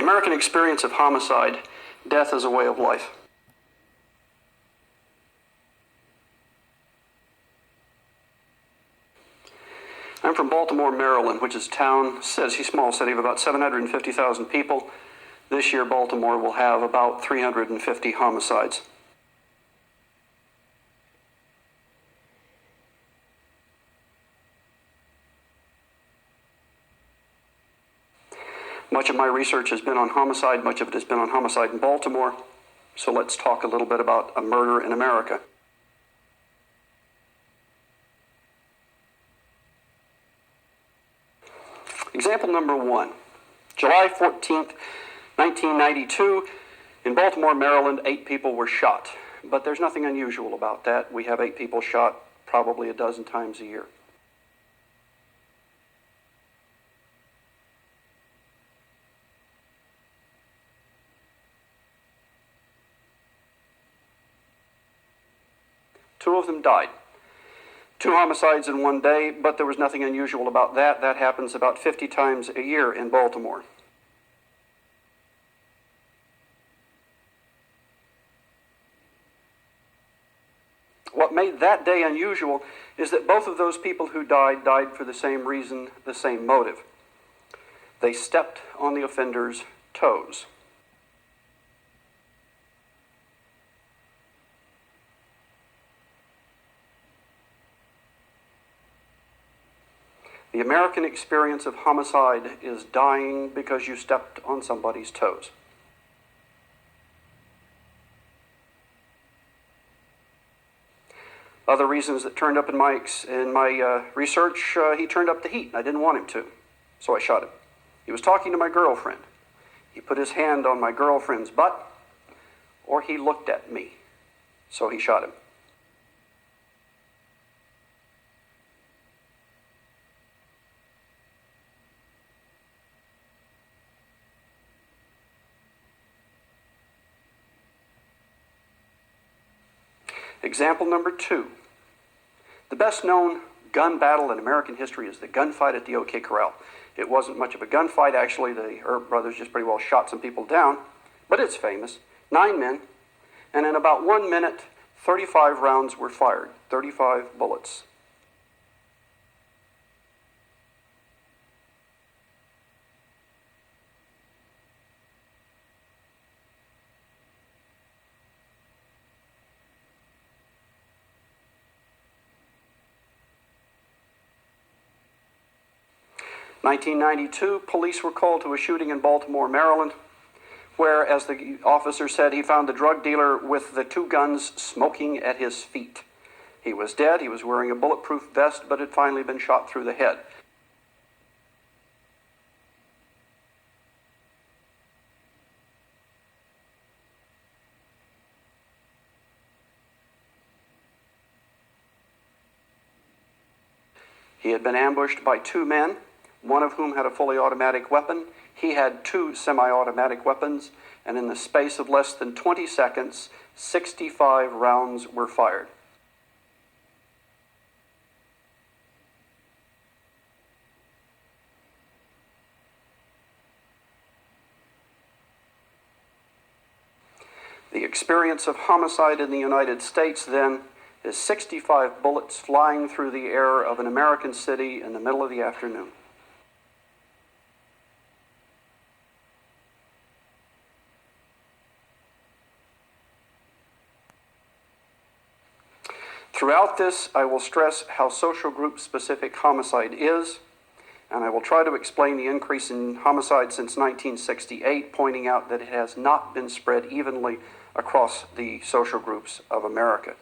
The American experience of homicide, death as a way of life. I'm from Baltimore, Maryland, which is a town, small city of about 750,000 people. This year, Baltimore will have about 350 homicides. Much of my research has been on homicide. Much of it has been on homicide in Baltimore. So let's talk a little bit about a murder in America. Example number 1. July 14th, 1992, in Baltimore, Maryland, 8 people were shot. But there's nothing unusual about that. We have 8 people shot probably a dozen times a year. Two of them died. 2 homicides in one day, but there was nothing unusual about that. That happens about 50 times a year in Baltimore. What made that day unusual is that both of those people who died for the same reason, the same motive. They stepped on the offender's toes. The American experience of homicide is dying because you stepped on somebody's toes. Other reasons that turned up in my research, he turned up the heat, and I didn't want him to, so I shot him. He was talking to my girlfriend. He put his hand on my girlfriend's butt, or he looked at me, so he shot him. Example number 2. The best known gun battle in American history is the gunfight at the OK Corral. It wasn't much of a gunfight, actually. The Earp brothers just pretty well shot some people down, but it's famous. 9 men, and in about 1 minute, 35 rounds were fired, 35 bullets. In 1992, police were called to a shooting in Baltimore, Maryland, where, as the officer said, he found the drug dealer with the 2 guns smoking at his feet. He was dead. He was wearing a bulletproof vest, but had finally been shot through the head. He had been ambushed by 2 men, one of whom had a fully automatic weapon. He had 2 semi-automatic weapons, and in the space of less than 20 seconds, 65 rounds were fired. The experience of homicide in the United States, then, is 65 bullets flying through the air of an American city in the middle of the afternoon. Throughout this, I will stress how social group specific homicide is, and I will try to explain the increase in homicide since 1968, pointing out that it has not been spread evenly across the social groups of America.